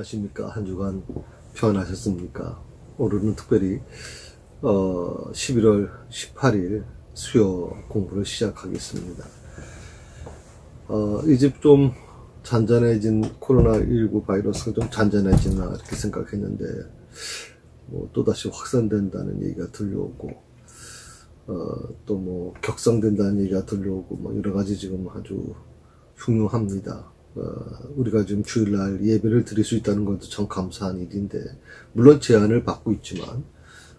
안녕하십니까. 한 주간 평안하셨습니까? 오늘은 특별히 11월 18일 수요 공부를 시작하겠습니다. 이제 좀 잔잔해진 코로나19 바이러스가 좀 잔잔해지나 이렇게 생각했는데 또다시 확산된다는 얘기가 들려오고 또 격상된다는 얘기가 들려오고 여러 가지 지금 아주 흉흉합니다. 우리가 지금 주일날 예배를 드릴 수 있다는 것도 참 감사한 일인데, 물론 제한을 받고 있지만,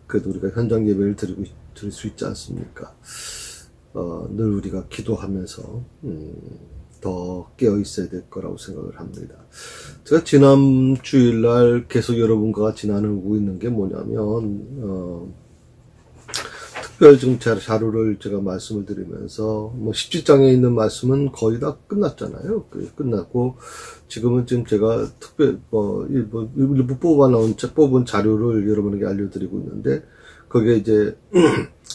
그래도 우리가 현장 예배를 드릴 수 있지 않습니까? 늘 우리가 기도하면서, 더 깨어 있어야 될 거라고 생각을 합니다. 제가 지난 주일날 계속 여러분과 같이 나누고 있는 게 뭐냐면, 특별 지금 자료를 제가 말씀을 드리면서 17장에 있는 말씀은 거의 다 끝났잖아요. 끝났고 지금은 지금 제가 특별 일부 뽑은 자료를 여러분에게 알려드리고 있는데, 거기에 이제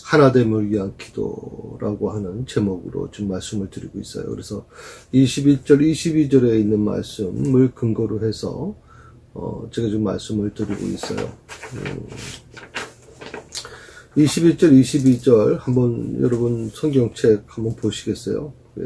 하나됨을 위한 기도라고 하는 제목으로 지금 말씀을 드리고 있어요. 그래서 21절 22절에 있는 말씀을 근거로 해서 제가 지금 말씀을 드리고 있어요. 21절, 22절 한번 여러분 성경책 한번 보시겠어요? 예.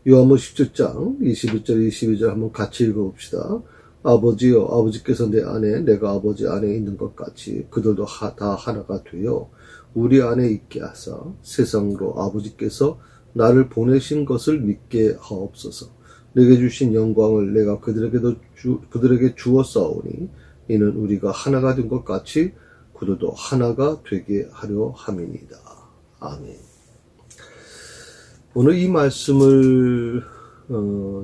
요한복음 17장 21절, 22절 한번 같이 읽어봅시다. 아버지여, 아버지께서 내 안에 내가 아버지 안에 있는 것 같이 그들도 다 하나가 되어 우리 안에 있게 하사 세상으로 아버지께서 나를 보내신 것을 믿게 하옵소서. 내게 주신 영광을 내가 그들에게 주었사오니 이는 우리가 하나가 된 것 같이 그들도 하나가 되게 하려 함이니이다. 아멘. 오늘 이 말씀을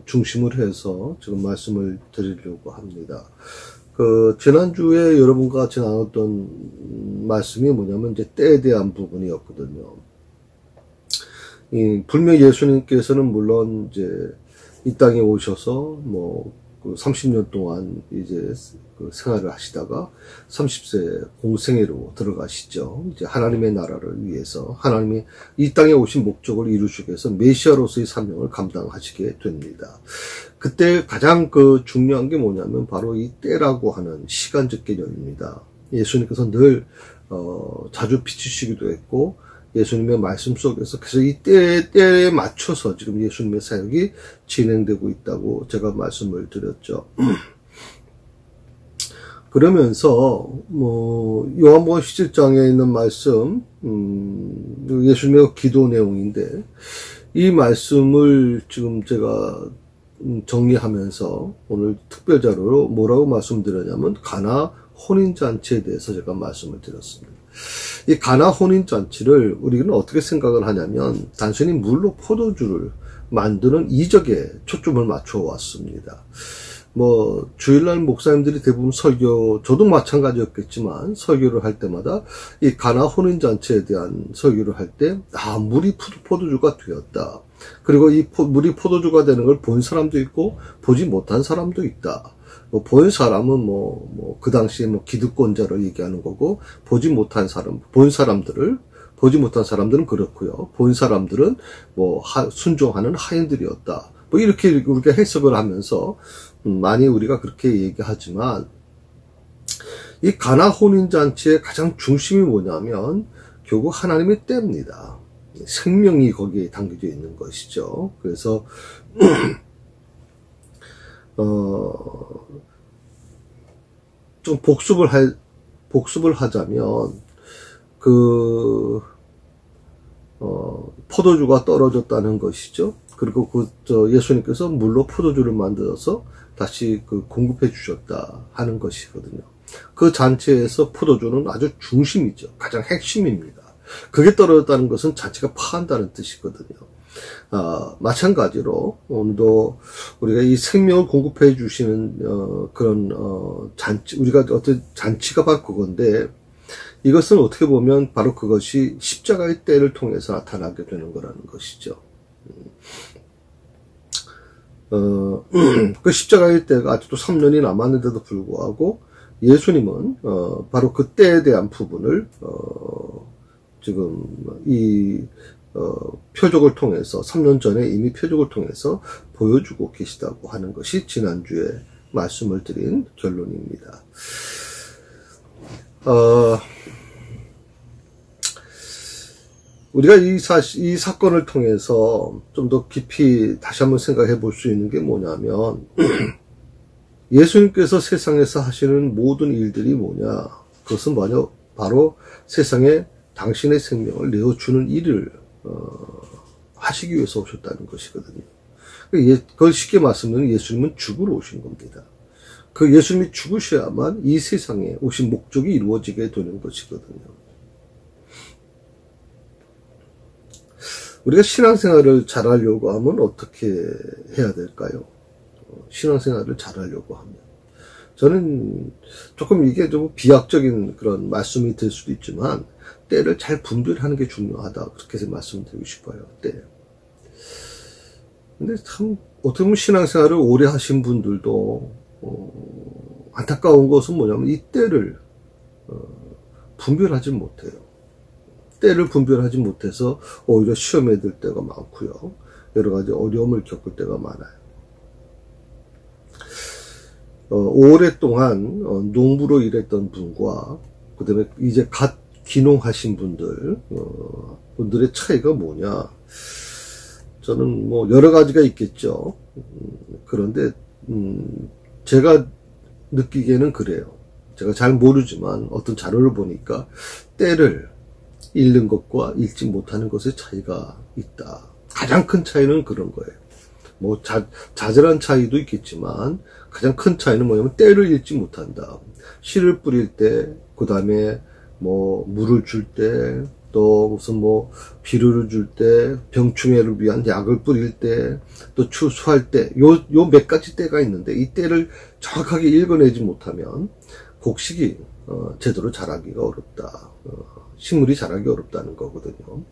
중심으로 해서 지금 말씀을 드리려고 합니다. 지난주에 여러분과 같이 나눴던 말씀이 뭐냐면 이제 때에 대한 부분이었거든요. 분명히 예수님께서는 물론 이제 이 땅에 오셔서 30년 동안 이제 생활을 하시다가 30세 공생애로 들어가시죠. 이제 하나님의 나라를 위해서 하나님이 이 땅에 오신 목적을 이루시기 위해서 메시아로서의 사명을 감당하시게 됩니다. 그때 가장 중요한 게 뭐냐면 바로 이 때라고 하는 시간적 개념입니다. 예수님께서 늘 자주 비추시기도 했고 예수님의 말씀 속에서 그래서 이 때에 맞춰서 지금 예수님의 사역이 진행되고 있다고 제가 말씀을 드렸죠. 그러면서 요한복음 17장에 있는 말씀 예수님의 기도 내용인데, 이 말씀을 지금 제가 정리하면서 오늘 특별자료로 뭐라고 말씀드렸냐면 가나 혼인잔치에 대해서 제가 말씀을 드렸습니다. 이 가나 혼인잔치를 우리는 어떻게 생각을 하냐면 단순히 물로 포도주를 만드는 이적에 초점을 맞춰 왔습니다. 주일날 목사님들이 대부분 설교, 저도 마찬가지였겠지만 설교를 할 때마다 이 가나 혼인잔치에 대한 설교를 할 때, 물이 포도주가 되었다. 그리고 이 물이 포도주가 되는 걸 본 사람도 있고 보지 못한 사람도 있다. 본 사람은 그 당시에 기득권자를 얘기하는 거고, 보지 못한 사람들은 그렇고요. 본 사람들은 순종하는 하인들이었다. 이렇게 우리가 해석을 하면서 많이 우리가 그렇게 얘기하지만, 이 가나 혼인잔치의 가장 중심이 뭐냐면 결국 하나님의 때입니다. 생명이 거기에 담겨져 있는 것이죠. 그래서 좀 복습을 하자면 포도주가 떨어졌다는 것이죠. 그리고 예수님께서 물로 포도주를 만들어서 다시 공급해 주셨다 하는 것이거든요. 그 잔치에서 포도주는 아주 중심이죠. 가장 핵심입니다. 그게 떨어졌다는 것은 잔치가 파한다는 뜻이거든요. 마찬가지로 오늘도 우리가 이 생명을 공급해 주시는 잔치, 우리가 어떤 잔치가 바로 그건데, 이것은 어떻게 보면 바로 그것이 십자가의 때를 통해서 나타나게 되는 거라는 것이죠. 그 십자가의 때가 아직도 3년이 남았는데도 불구하고 예수님은 바로 그 때에 대한 부분을 지금 이 표적을 통해서 3년 전에 이미 표적을 통해서 보여주고 계시다고 하는 것이 지난주에 말씀을 드린 결론입니다. 우리가 이 사건을 통해서 좀 더 깊이 다시 한번 생각해 볼 수 있는 게 뭐냐면 예수님께서 세상에서 하시는 모든 일들이 뭐냐, 그것은 바로 세상에 당신의 생명을 내어주는 일을 하시기 위해서 오셨다는 것이거든요. 그걸 쉽게 말씀드리면 예수님은 죽으러 오신 겁니다. 그 예수님이 죽으셔야만 이 세상에 오신 목적이 이루어지게 되는 것이거든요. 우리가 신앙생활을 잘하려고 하면 어떻게 해야 될까요? 신앙생활을 잘하려고 하면 저는 조금 이게 좀 비약적인 그런 말씀이 될 수도 있지만 때를 잘 분별하는 게 중요하다, 그렇게 말씀드리고 싶어요. 때. 근데 참 어떻게 보면 신앙생활을 오래 하신 분들도 안타까운 것은 뭐냐면 이 때를 분별하지 못해요. 때를 분별하지 못해서 오히려 시험에 들 때가 많고요. 여러 가지 어려움을 겪을 때가 많아요. 오랫동안 농부로 일했던 분과 그 다음에 이제 갓 귀농하신 분들의 차이가 뭐냐, 저는 뭐 여러 가지가 있겠죠. 그런데 제가 느끼기에는 그래요. 제가 잘 모르지만 어떤 자료를 보니까 때를 읽는 것과 읽지 못하는 것의 차이가 있다. 가장 큰 차이는 그런 거예요. 뭐 자잘한 차이도 있겠지만 가장 큰 차이는 뭐냐면 때를 읽지 못한다. 씨를 뿌릴 때, 그 다음에 뭐 물을 줄 때, 또 무슨 뭐 비료를 줄 때, 병충해를 위한 약을 뿌릴 때, 또 추수할 때, 요 몇 가지 때가 있는데 이 때를 정확하게 읽어내지 못하면 곡식이 제대로 자라기가 어렵다. 식물이 자라기 어렵다는 거거든요.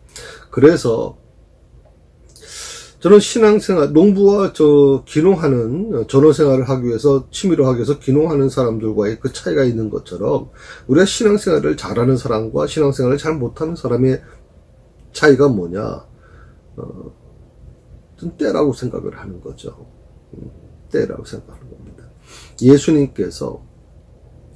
그래서 저는 신앙생활, 농부와 귀농하는, 전원생활을 하기 위해서, 취미로 하기 위해서 귀농하는 사람들과의 그 차이가 있는 것처럼, 우리가 신앙생활을 잘하는 사람과 신앙생활을 잘 못하는 사람의 차이가 뭐냐, 좀 때라고 생각을 하는 거죠. 때라고 생각하는 겁니다. 예수님께서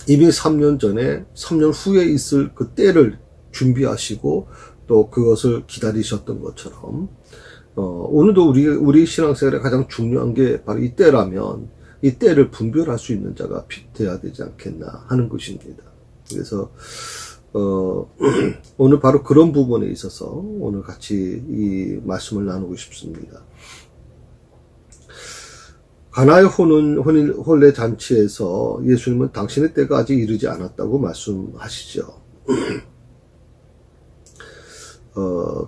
이미 3년 전에, 3년 후에 있을 그 때를 준비하시고, 또 그것을 기다리셨던 것처럼, 오늘도 우리 신앙생활에 가장 중요한 게 바로 이 때라면 이 때를 분별할 수 있는 자가 돼야 되지 않겠나 하는 것입니다. 그래서 오늘 바로 그런 부분에 있어서 오늘 같이 이 말씀을 나누고 싶습니다. 가나의 혼례 잔치에서 예수님은 당신의 때가 아직 이르지 않았다고 말씀하시죠.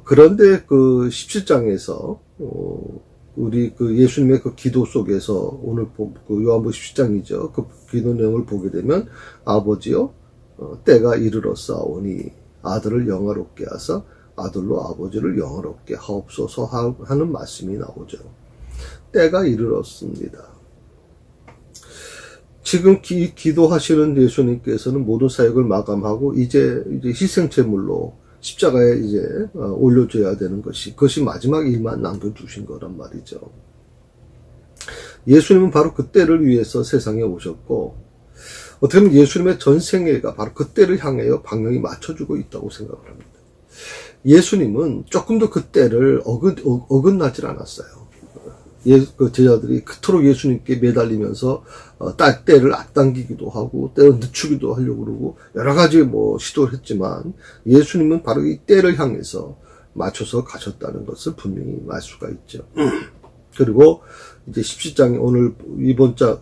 그런데 그 17장에서, 우리 그 예수님의 그 기도 속에서 오늘 그 요한복음 17장이죠. 그 기도 내용을 보게 되면 아버지여, 때가 이르렀사오니 아들을 영화롭게 하사 아들로 아버지를 영화롭게 하옵소서 하는 말씀이 나오죠. 때가 이르렀습니다. 지금 기도하시는 예수님께서는 모든 사역을 마감하고 이제 희생제물로 십자가에 이제 올려줘야 되는 그것이 마지막 일만 남겨두신 거란 말이죠. 예수님은 바로 그 때를 위해서 세상에 오셨고, 어떻게 보면 예수님의 전 생애가 바로 그 때를 향하여 방향이 맞춰주고 있다고 생각을 합니다. 예수님은 조금 더 그 때를 어긋나질 않았어요. 그 제자들이 그토록 예수님께 매달리면서 때를 앞당기기도 하고 때를 늦추기도 하려고 그러고 여러 가지 뭐 시도를 했지만 예수님은 바로 이 때를 향해서 맞춰서 가셨다는 것을 분명히 알 수가 있죠. 그리고 이제 17장에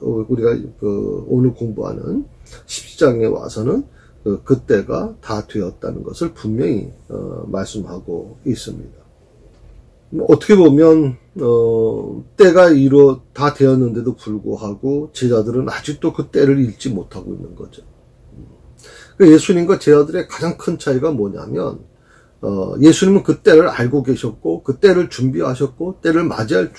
우리가 오늘 공부하는 17장에 와서는 그때가 다 되었다는 것을 분명히 말씀하고 있습니다. 어떻게 보면 때가 다 되었는데도 불구하고 제자들은 아직도 그 때를 읽지 못하고 있는 거죠. 예수님과 제자들의 가장 큰 차이가 뭐냐면 예수님은 그 때를 알고 계셨고 그 때를 준비하셨고 때를 맞이할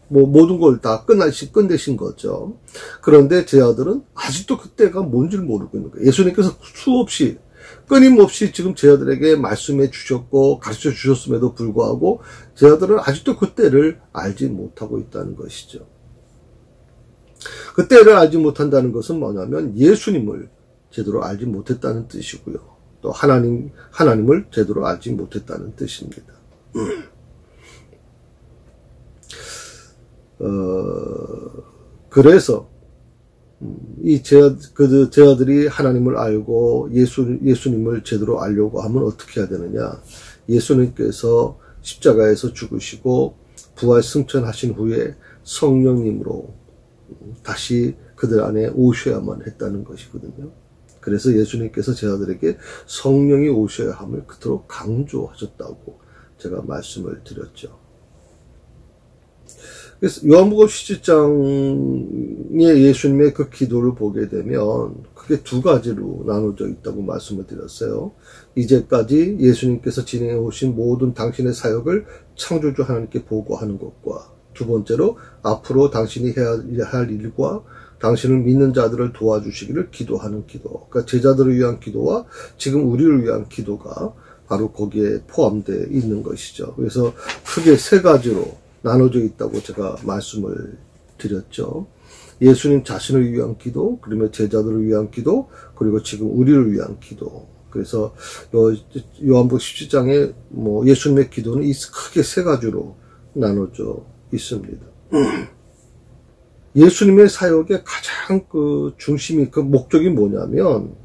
모든 걸 다 끝내신 거죠. 그런데 제자들은 아직도 그 때가 뭔지를 모르고 있는 거예요. 예수님께서 수없이 끊임없이 지금 제자들에게 말씀해 주셨고 가르쳐 주셨음에도 불구하고 제자들은 아직도 그 때를 알지 못하고 있다는 것이죠. 그 때를 알지 못한다는 것은 뭐냐면 예수님을 제대로 알지 못했다는 뜻이고요. 또 하나님을 제대로 알지 못했다는 뜻입니다. 그래서 이 제자들이 하나님을 알고 예수님을 제대로 알려고 하면 어떻게 해야 되느냐? 예수님께서 십자가에서 죽으시고 부활 승천하신 후에 성령님으로 다시 그들 안에 오셔야만 했다는 것이거든요. 그래서 예수님께서 제자들에게 성령이 오셔야 함을 그토록 강조하셨다고 제가 말씀을 드렸죠. 그래서 요한복음 17장의 예수님의 그 기도를 보게 되면 크게 두 가지로 나눠져 있다고 말씀을 드렸어요. 이제까지 예수님께서 진행해 오신 모든 당신의 사역을 창조주 하나님께 보고하는 것과 두 번째로 앞으로 당신이 해야 할 일과 당신을 믿는 자들을 도와주시기를 기도하는 기도. 그러니까 제자들을 위한 기도와 지금 우리를 위한 기도가 바로 거기에 포함되어 있는 것이죠. 그래서 크게 세 가지로 나눠져 있다고 제가 말씀을 드렸죠. 예수님 자신을 위한 기도, 그러면 제자들을 위한 기도, 그리고 지금 우리를 위한 기도. 그래서 요한복음 17장에 예수님의 기도는 이 크게 세 가지로 나눠져 있습니다. 예수님의 사역의 가장 그 중심이 그 목적이 뭐냐면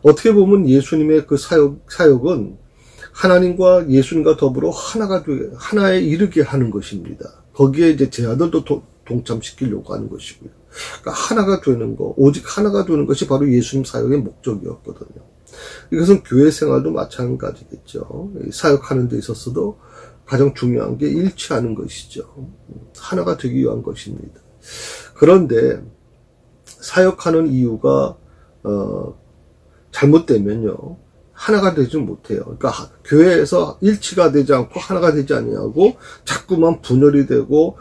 어떻게 보면 예수님의 그 사역은 하나님과 예수님과 더불어 하나에 이르게 하는 것입니다. 거기에 이제 제자들도 동참시키려고 하는 것이고요. 그러니까 하나가 되는 거, 오직 하나가 되는 것이 바로 예수님 사역의 목적이었거든요. 이것은 교회 생활도 마찬가지겠죠. 사역하는 데 있어서도 가장 중요한 게 일치하는 것이죠. 하나가 되기 위한 것입니다. 그런데 사역하는 이유가 잘못되면요. 하나가 되지 못해요. 그러니까 교회에서 일치가 되지 않고 하나가 되지 아니하고 자꾸만 분열이 되고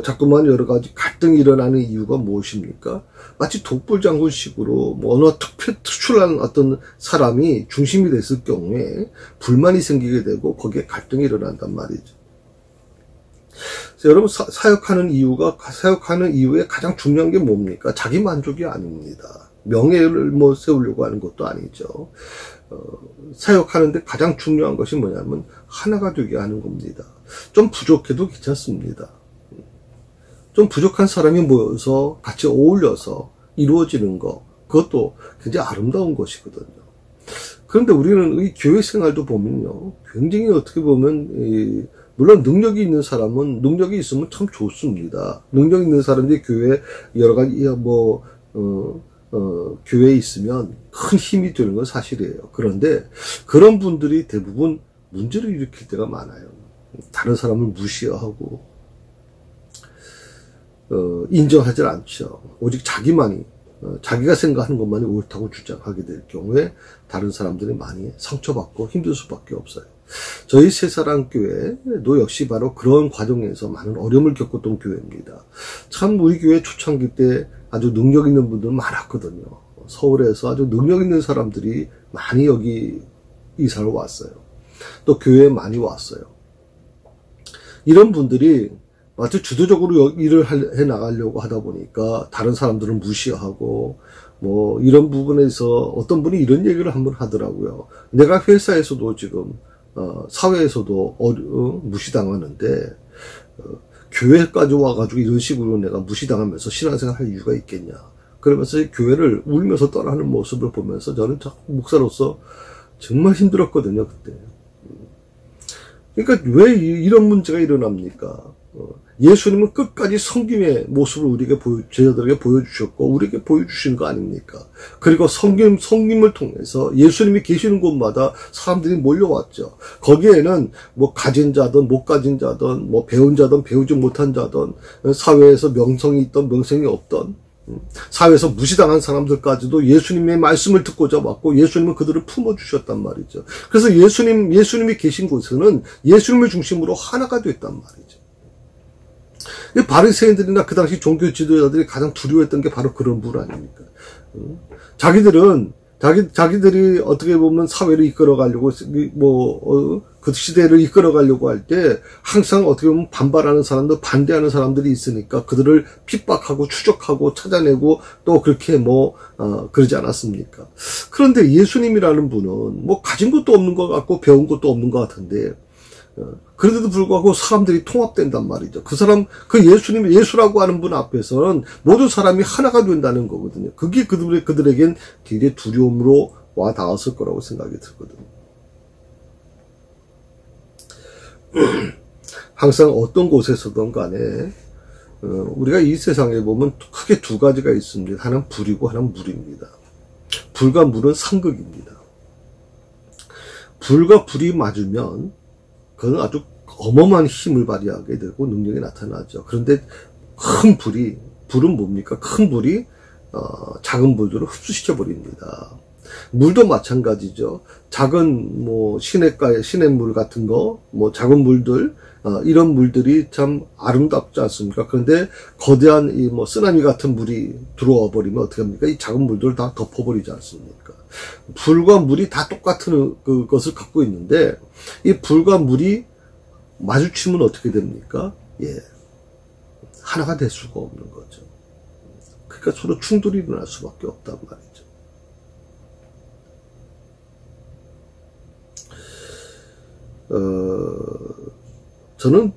자꾸만 여러 가지 갈등이 일어나는 이유가 무엇입니까? 마치 독불장군식으로 어느 특출한 어떤 사람이 중심이 됐을 경우에 불만이 생기게 되고 거기에 갈등이 일어난단 말이죠. 그래서 여러분 사역하는 이유의 가장 중요한 게 뭡니까? 자기 만족이 아닙니다. 명예를 세우려고 하는 것도 아니죠. 사역하는데 가장 중요한 것이 뭐냐면 하나가 되게 하는 겁니다. 좀 부족해도 괜찮습니다. 좀 부족한 사람이 모여서 같이 어울려서 이루어지는 것, 그것도 굉장히 아름다운 것이거든요. 그런데 우리는 이 교회 생활도 보면요, 굉장히 어떻게 보면 물론 능력이 있는 사람은 능력이 있으면 참 좋습니다. 능력 있는 사람들이 교회 여러 가지 교회에 있으면 큰 힘이 되는 건 사실이에요. 그런데 그런 분들이 대부분 문제를 일으킬 때가 많아요. 다른 사람을 무시하고 인정하지 않죠. 오직 자기만이 자기가 생각하는 것만이 옳다고 주장하게 될 경우에 다른 사람들이 많이 상처받고 힘들 수밖에 없어요. 저희 새사랑교회도 역시 바로 그런 과정에서 많은 어려움을 겪었던 교회입니다. 참 우리 교회 초창기 때 아주 능력 있는 분들 많았거든요. 서울에서 아주 능력 있는 사람들이 많이 여기 이사를 왔어요. 또 교회에 많이 왔어요. 이런 분들이 마치 주도적으로 일을 해 나가려고 하다 보니까 다른 사람들은 무시하고 이런 부분에서 어떤 분이 이런 얘기를 한번 하더라고요. 내가 회사에서도 지금 사회에서도 무시당하는데 교회까지 와가지고 이런 식으로 내가 무시당하면서 신앙생활 할 이유가 있겠냐. 그러면서 교회를 울면서 떠나는 모습을 보면서 저는 목사로서 정말 힘들었거든요, 그때. 그러니까 왜 이런 문제가 일어납니까? 예수님은 끝까지 성김의 모습을 우리에게 제자들에게 보여주셨고 우리에게 보여주시는 거 아닙니까? 그리고 성김을 통해서 예수님이 계시는 곳마다 사람들이 몰려왔죠. 거기에는 가진 자든 못 가진 자든 배운 자든 배우지 못한 자든 사회에서 명성이 있던 명성이 없던 사회에서 무시당한 사람들까지도 예수님의 말씀을 듣고자 왔고 예수님은 그들을 품어주셨단 말이죠. 그래서 예수님이 계신 곳에는 예수님을 중심으로 하나가 됐단 말이죠. 바리새인들이나 그 당시 종교 지도자들이 가장 두려워했던 게 바로 그런 분 아닙니까? 자기들은 자기들이 어떻게 보면 사회를 이끌어 가려고, 그 시대를 이끌어 가려고 할 때, 항상 어떻게 보면 반발하는 사람들, 반대하는 사람들이 있으니까 그들을 핍박하고 추적하고 찾아내고 또 그렇게 그러지 않았습니까? 그런데 예수님이라는 분은 가진 것도 없는 것 같고 배운 것도 없는 것 같은데, 그런데도 불구하고 사람들이 통합된단 말이죠. 예수라고 하는 분 앞에서는 모든 사람이 하나가 된다는 거거든요. 그게 그들에겐 굉장히 두려움으로 와 닿았을 거라고 생각이 들거든요. 항상 어떤 곳에서든 간에, 우리가 이 세상에 보면 크게 두 가지가 있습니다. 하나는 불이고 하나는 물입니다. 불과 물은 상극입니다. 불과 불이 맞으면 그건 아주 어마어마한 힘을 발휘하게 되고 능력이 나타나죠. 그런데 불은 뭡니까? 큰 불이 작은 불들을 흡수시켜 버립니다. 물도 마찬가지죠. 작은 시냇물 같은 거, 작은 물들, 이런 물들이 참 아름답지 않습니까? 그런데 거대한 쓰나미 같은 물이 들어와 버리면 어떻게 합니까? 이 작은 물들을 다 덮어버리지 않습니까? 불과 물이 다 똑같은 그것을 갖고 있는데, 이 불과 물이 마주치면 어떻게 됩니까? 하나가 될 수가 없는 거죠. 그러니까 서로 충돌이 일어날 수밖에 없단 말이죠. 저는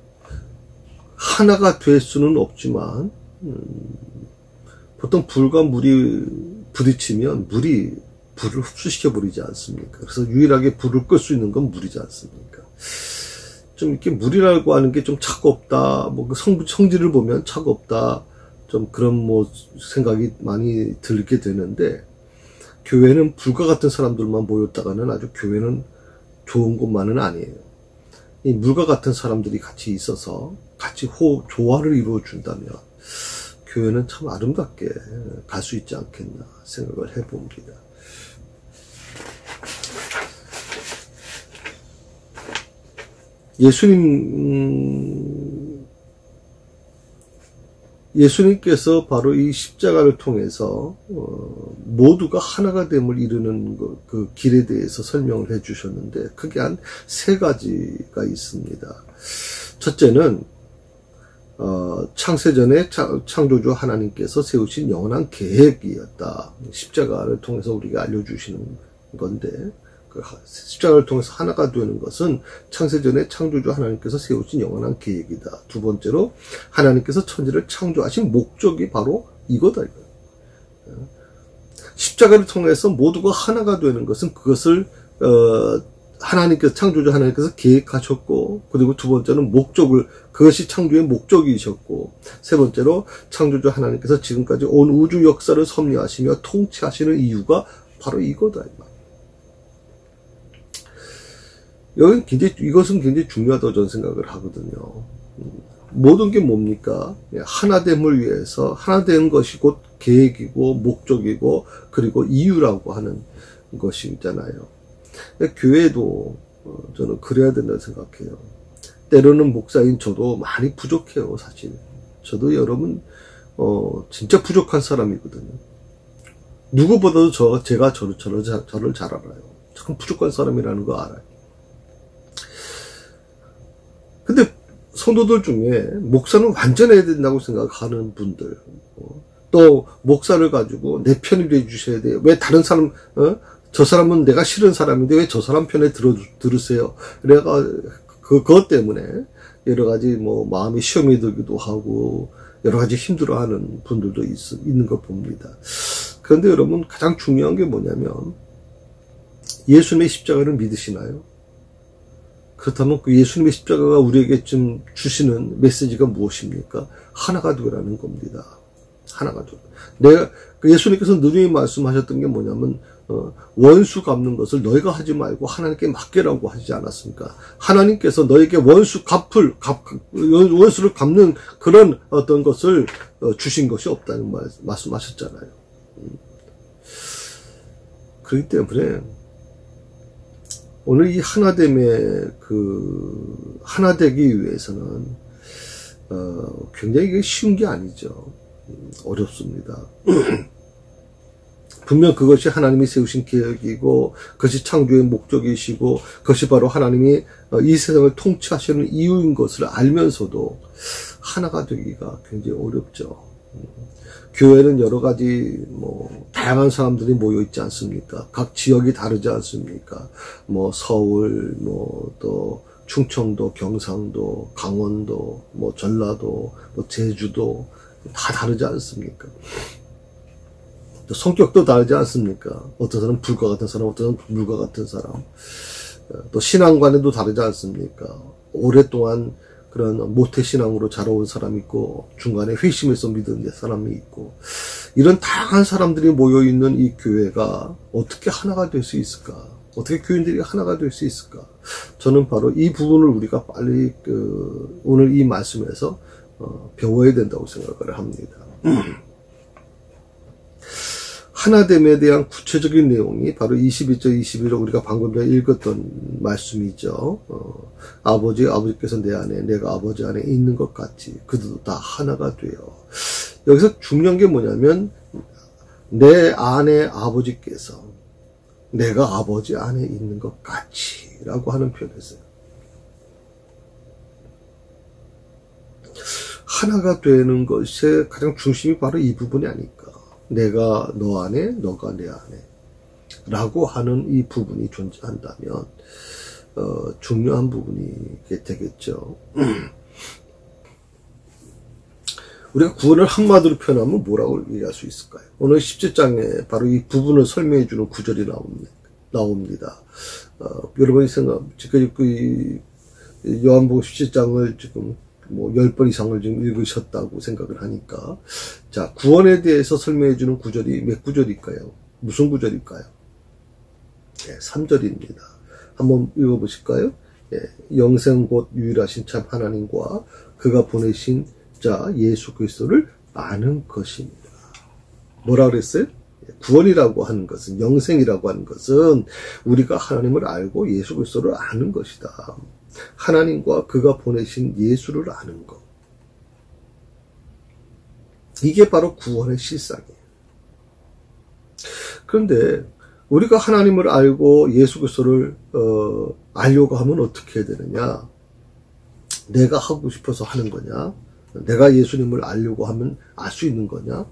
하나가 될 수는 없지만, 보통 불과 물이 부딪히면 물이 불을 흡수시켜버리지 않습니까? 그래서 유일하게 불을 끌 수 있는 건 물이지 않습니까? 좀 이렇게 물이라고 하는 게 좀 차갑다, 성질을 보면 차갑다, 좀 그런 생각이 많이 들게 되는데, 교회는 불과 같은 사람들만 모였다가는 아주 교회는 좋은 곳만은 아니에요. 이 물과 같은 사람들이 같이 있어서 같이 조화를 이루어준다면 교회는 참 아름답게 갈 수 있지 않겠나 생각을 해봅니다. 예수님께서 바로 이 십자가를 통해서 모두가 하나가 됨을 이루는 그 길에 대해서 설명을 해주셨는데, 크게 한 세 가지가 있습니다. 첫째는 창세전에 창조주 하나님께서 세우신 영원한 계획이었다. 십자가를 통해서 우리가 알려주시는 건데, 십자가를 통해서 하나가 되는 것은 창세전에 창조주 하나님께서 세우신 영원한 계획이다. 두 번째로 하나님께서 천지를 창조하신 목적이 바로 이거다. 십자가를 통해서 모두가 하나가 되는 것은 그것을 창조주 하나님께서 계획하셨고, 그리고 두 번째는 그것이 창조의 목적이셨고, 세 번째로 창조주 하나님께서 지금까지 온 우주 역사를 섭리하시며 통치하시는 이유가 바로 이거다. 이것은 굉장히 중요하다고 저는 생각을 하거든요. 모든 게 뭡니까? 하나됨을 위해서, 하나된 것이 곧 계획이고, 목적이고, 그리고 이유라고 하는 것이잖아요. 교회도 저는 그래야 된다고 생각해요. 때로는 목사인 저도 많이 부족해요, 사실. 저도 여러분, 진짜 부족한 사람이거든요. 누구보다도 제가 저를 잘 알아요. 참 부족한 사람이라는 거 알아요. 근데 성도들 중에 목사는 완전해야 된다고 생각하는 분들, 또 목사를 가지고 내 편이 돼 주셔야 돼요. 왜 다른 사람, 저 사람은 내가 싫은 사람인데 왜 저 사람 편에 들으세요? 그것 때문에 여러 가지 마음이 시험이 들기도 하고 여러 가지 힘들어하는 분들도 있는 걸 봅니다. 그런데 여러분, 가장 중요한 게 뭐냐면, 예수님의 십자가를 믿으시나요? 그렇다면 그 예수님의 십자가가 우리에게 좀 주시는 메시지가 무엇입니까? 하나가 되라는 겁니다. 하나가 되라. 예수님께서 늘이 말씀하셨던 게 뭐냐면, 원수 갚는 것을 너희가 하지 말고 하나님께 맡기라고 하지 않았습니까? 하나님께서 너에게 원수를 갚는 그런 어떤 것을 주신 것이 없다는 말씀하셨잖아요. 그렇기 때문에 오늘 이 하나됨의 하나되기 위해서는 굉장히 쉬운 게 아니죠. 어렵습니다. 분명 그것이 하나님이 세우신 계획이고 그것이 창조의 목적이시고 그것이 바로 하나님이 이 세상을 통치하시는 이유인 것을 알면서도 하나가 되기가 굉장히 어렵죠. 교회는 여러 가지 다양한 사람들이 모여 있지 않습니까? 각 지역이 다르지 않습니까? 서울, 또 충청도, 경상도, 강원도, 전라도, 제주도 다 다르지 않습니까? 또 성격도 다르지 않습니까? 어떤 사람은 불과 같은 사람, 어떤 사람은 불과 같은 사람. 또 신앙관에도 다르지 않습니까? 오랫동안 그런 모태신앙으로 자라온 사람이 있고 중간에 회심해서 믿은 사람이 있고 이런 다양한 사람들이 모여있는 이 교회가 어떻게 하나가 될 수 있을까? 어떻게 교인들이 하나가 될 수 있을까? 저는 바로 이 부분을 우리가 빨리 오늘 이 말씀에서 배워야 된다고 생각을 합니다. 하나됨에 대한 구체적인 내용이 바로 22절, 21절 우리가 방금 전에 읽었던 말씀이죠. 아버지께서 내 안에, 내가 아버지 안에 있는 것 같이 그들도 다 하나가 돼요. 여기서 중요한 게 뭐냐면 내 안에 아버지께서 내가 아버지 안에 있는 것 같이 라고 하는 표현이었어요. 하나가 되는 것의 가장 중심이 바로 이 부분이 아닐까. 내가 너 안에, 너가 내 안에 라고 하는 이 부분이 존재한다면 중요한 부분이 되겠죠. 우리가 구원을 한마디로 표현하면 뭐라고 얘기할 수 있을까요? 오늘 17장에 바로 이 부분을 설명해 주는 구절이 나옵니다. 여러분이 지금 요한복음 17장을 지금 10번 이상을 지금 읽으셨다고 생각을 하니까. 자, 구원에 대해서 설명해 주는 구절이 몇 구절일까요? 무슨 구절일까요? 3절입니다. 한번 읽어보실까요? 영생 곧 유일하신 참 하나님과 그가 보내신 자 예수 그리스도를 아는 것입니다. 뭐라 그랬어요? 구원이라고 하는 것은, 영생이라고 하는 것은 우리가 하나님을 알고 예수 그리스도를 아는 것이다. 하나님과 그가 보내신 예수를 아는 것. 이게 바로 구원의 실상이에요. 그런데 우리가 하나님을 알고 예수 그리스도를 알려고 하면 어떻게 해야 되느냐? 내가 하고 싶어서 하는 거냐? 내가 예수님을 알려고 하면 알 수 있는 거냐?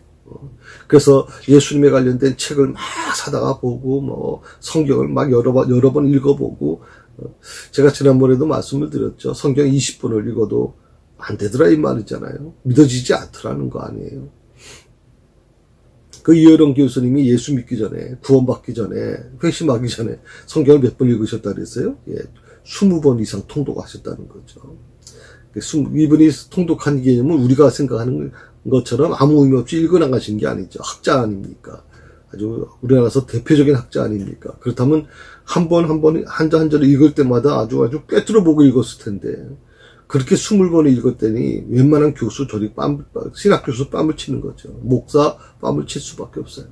그래서 예수님에 관련된 책을 막 사다가 보고 성경을 막 여러 번 읽어보고, 제가 지난번에도 말씀을 드렸죠. 성경 20번을 읽어도 안 되더라 이 말이잖아요. 믿어지지 않더라는 거 아니에요. 그 이혜령 교수님이 예수 믿기 전에, 구원받기 전에, 회심하기 전에 성경을 몇 번 읽으셨다 그랬어요? 20번 이상 통독하셨다는 거죠. 이분이 통독한 개념은 우리가 생각하는 것처럼 아무 의미 없이 읽어나가신 게 아니죠. 학자 아닙니까? 아주 우리나라에서 대표적인 학자 아닙니까? 그렇다면 한 절 읽을 때마다 아주 꿰뚫어 보고 읽었을 텐데, 그렇게 20번을 읽었더니 웬만한 교수 신학 교수 뺨을 치는 거죠. 목사 뺨을 칠 수밖에 없어요.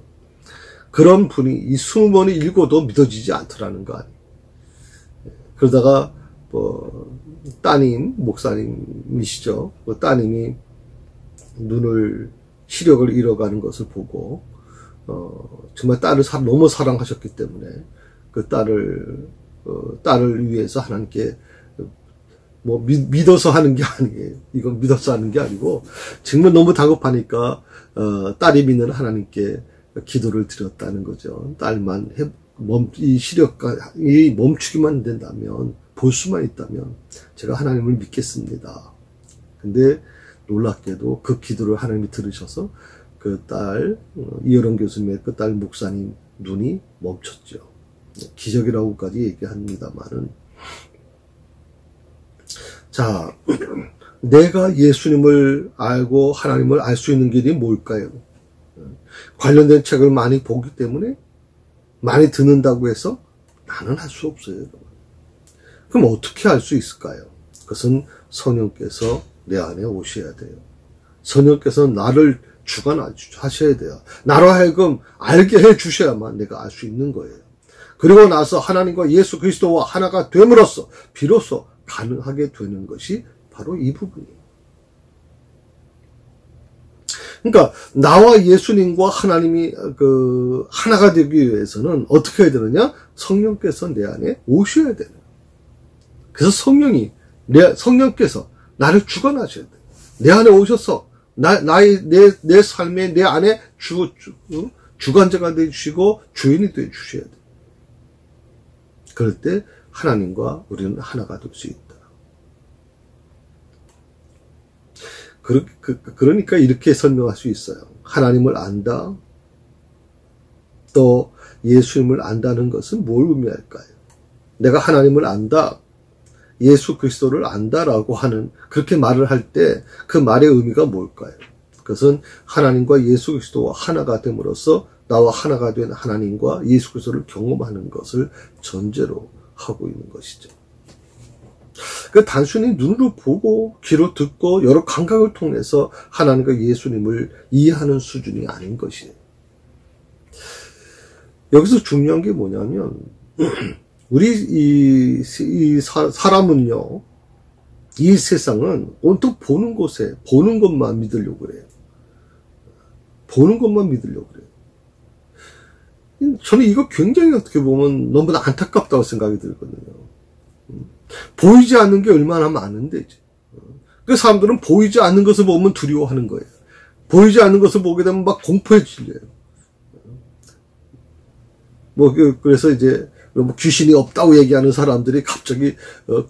그런 분이 이 20번을 읽어도 믿어지지 않더라는 거 아니에요. 그러다가 따님, 목사님이시죠. 따님이 시력을 잃어가는 것을 보고, 정말 딸을 너무 사랑하셨기 때문에, 그 딸을 위해서 하나님께, 믿어서 하는 게 아니에요. 이건 믿어서 하는 게 아니고, 정말 너무 다급하니까, 딸이 믿는 하나님께 기도를 드렸다는 거죠. 딸만, 이 시력이 멈추기만 된다면, 볼 수만 있다면 제가 하나님을 믿겠습니다. 근데 놀랍게도 그 기도를 하나님이 들으셔서 그 딸, 이혜령 교수님의 그 딸 목사님 눈이 멈췄죠. 기적이라고까지 얘기합니다만은. 자, 내가 예수님을 알고 하나님을 알 수 있는 길이 뭘까요? 관련된 책을 많이 보기 때문에, 많이 듣는다고 해서 나는 할 수 없어요. 그럼 어떻게 알 수 있을까요? 그것은 성령께서 내 안에 오셔야 돼요. 성령께서 나를 주관하셔야 돼요. 나로 하여금 알게 해주셔야만 내가 알 수 있는 거예요. 그리고 나서 하나님과 예수 그리스도와 하나가 됨으로써 비로소 가능하게 되는 것이 바로 이 부분이에요. 그러니까 나와 예수님과 하나님이 하나가 되기 위해서는 어떻게 해야 되느냐? 성령께서 내 안에 오셔야 되는. 그래서 성령께서 나를 주관하셔야 돼. 내 안에 오셔서 내 삶에 내 안에 주관자가 돼 주시고 주인이 돼 주셔야 돼. 그럴 때 하나님과 우리는 하나가 될 수 있다. 그러니까 이렇게 설명할 수 있어요. 하나님을 안다. 또 예수님을 안다는 것은 뭘 의미할까요? 내가 하나님을 안다. 예수 그리스도를 안다라고 하는 그렇게 말을 할 때 그 말의 의미가 뭘까요? 그것은 하나님과 예수 그리스도와 하나가 됨으로써 나와 하나가 된 하나님과 예수 그리스도를 경험하는 것을 전제로 하고 있는 것이죠. 단순히 눈으로 보고 귀로 듣고 여러 감각을 통해서 하나님과 예수님을 이해하는 수준이 아닌 것이에요. 여기서 중요한 게 뭐냐면 우리 사람은요, 이 세상은 온통 보는 것만 믿으려고 그래요. 보는 것만 믿으려고 그래요. 저는 이거 굉장히 어떻게 보면 너무나 안타깝다고 생각이 들거든요. 보이지 않는 게 얼마나 많은데, 이제. 그 사람들은 보이지 않는 것을 보면 두려워하는 거예요. 보이지 않는 것을 보게 되면 막 공포에 질려요. 그래서 이제, 귀신이 없다고 얘기하는 사람들이 갑자기,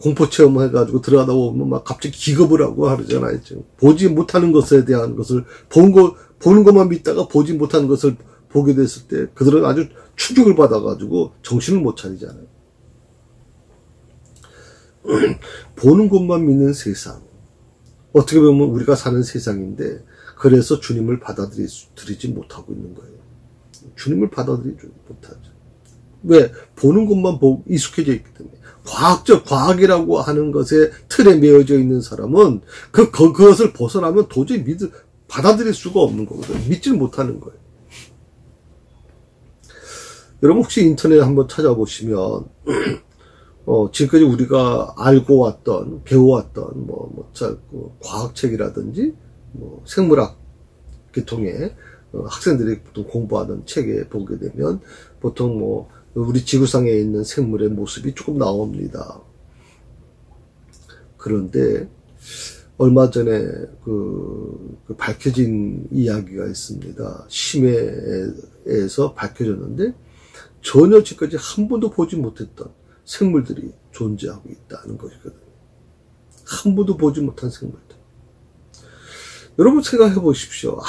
공포 체험해가지고 들어가다 보면 막 갑자기 기겁을 하고 하잖아요. 보지 못하는 것에 대한 것을, 보는 것만 믿다가 보지 못하는 것을 보게 됐을 때, 그들은 아주 충격을 받아가지고 정신을 못 차리잖아요. 보는 것만 믿는 세상. 어떻게 보면 우리가 사는 세상인데, 그래서 주님을 받아들이지 못하고 있는 거예요. 주님을 받아들이지 못하죠. 왜? 보는 것만 익숙해져 있기 때문에. 과학이라고 하는 것에 틀에 매여져 있는 사람은 그것을 벗어나면 도저히 받아들일 수가 없는 거거든요. 믿지를 못하는 거예요. 여러분 혹시 인터넷 한번 찾아보시면, 지금까지 우리가 알고 왔던, 배워왔던, 과학책이라든지, 생물학 계통의 학생들이 보통 공부하던 책에 보게 되면, 보통 우리 지구상에 있는 생물의 모습이 조금 나옵니다. 그런데, 얼마 전에 밝혀진 이야기가 있습니다. 심해에서 밝혀졌는데, 전혀 지금까지 한 번도 보지 못했던 생물들이 존재하고 있다는 것이거든요. 한 번도 보지 못한 생물들. 여러분 생각해 보십시오.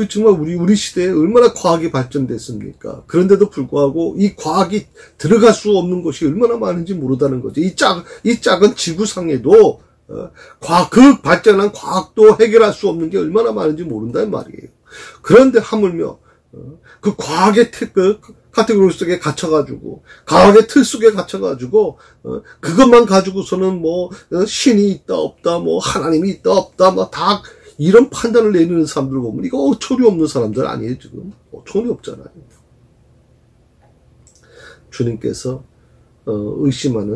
정말 우리 시대에 얼마나 과학이 발전됐습니까? 그런데도 불구하고 이 과학이 들어갈 수 없는 것이 얼마나 많은지 모르다는 거죠. 이 작은 지구상에도, 그 발전한 과학도 해결할 수 없는 게 얼마나 많은지 모른다는 말이에요. 그런데 하물며, 그 과학의 카테고리 속에 갇혀가지고, 과학의 틀 속에 갇혀가지고, 그것만 가지고서는 신이 있다, 없다, 하나님이 있다, 없다, 다, 이런 판단을 내리는 사람들 보면, 이거 어처리 없는 사람들 아니에요, 지금. 어처리 없잖아요. 주님께서,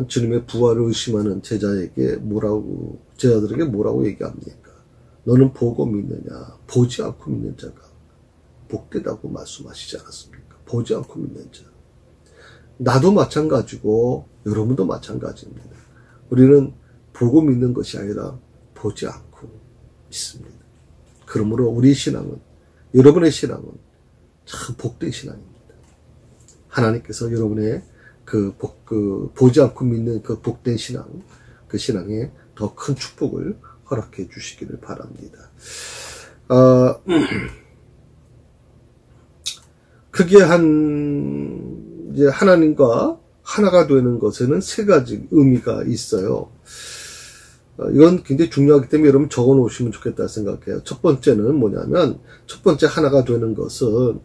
주님의 부활을 의심하는 제자들에게 뭐라고 얘기합니까? 너는 보고 믿느냐? 보지 않고 믿는 자가 복되다고 말씀하시지 않았습니까? 보지 않고 믿는 자. 나도 마찬가지고 여러분도 마찬가지입니다. 우리는 보고 믿는 것이 아니라 보지 않고 믿습니다. 그러므로 우리 신앙은, 여러분의 신앙은 참 복된 신앙입니다. 하나님께서 여러분의 보지 않고 믿는 그 복된 신앙, 그 신앙에 더 큰 축복을 허락해 주시기를 바랍니다. 크게 이제 하나님과 하나가 되는 것에는 세 가지 의미가 있어요. 이건 굉장히 중요하기 때문에 여러분 적어 놓으시면 좋겠다 생각해요. 첫 번째는 뭐냐면, 첫 번째 하나가 되는 것은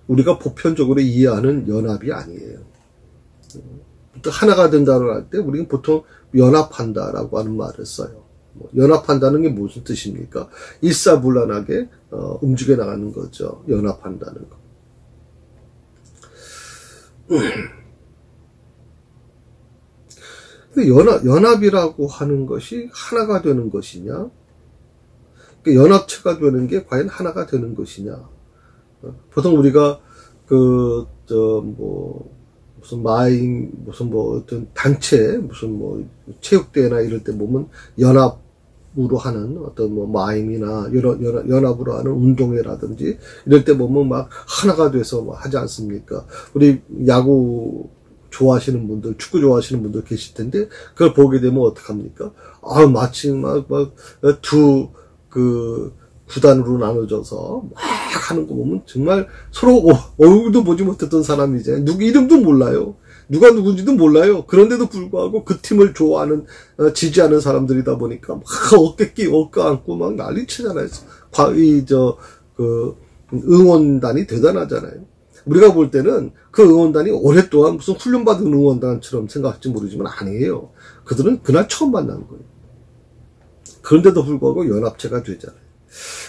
우리가 보편적으로 이해하는 연합이 아니에요. 하나가 된다고 할 때 우리는 보통 연합한다라고 하는 말을 써요. 연합한다는 게 무슨 뜻입니까? 일사불란하게 움직여 나가는 거죠. 연합한다는 거. 근데 연합이라고 하는 것이 하나가 되는 것이냐? 그 연합체가 되는 게 과연 하나가 되는 것이냐. 보통 우리가 무슨 마임, 무슨 어떤 단체, 무슨 체육대회나 이럴 때 보면 연합으로 하는 어떤 마임이나 연합으로 하는 운동회라든지 이럴 때 보면 막 하나가 돼서 하지 않습니까? 우리 야구 좋아하시는 분들, 축구 좋아하시는 분들 계실 텐데, 그걸 보게 되면 어떡합니까? 마치 두 구단으로 나눠져서 막 하는 거 보면 정말 서로 얼굴도 보지 못했던 사람이지. 누구 이름도 몰라요. 누가 누군지도 몰라요. 그런데도 불구하고 그 팀을 좋아하는, 지지하는 사람들이다 보니까 막 어깨 안고 막 난리치잖아요. 응원단이 대단하잖아요. 우리가 볼 때는 그 응원단이 오랫동안 무슨 훈련받은 응원단처럼 생각할지 모르지만 아니에요. 그들은 그날 처음 만난 거예요. 그런데도 불구하고 연합체가 되잖아요.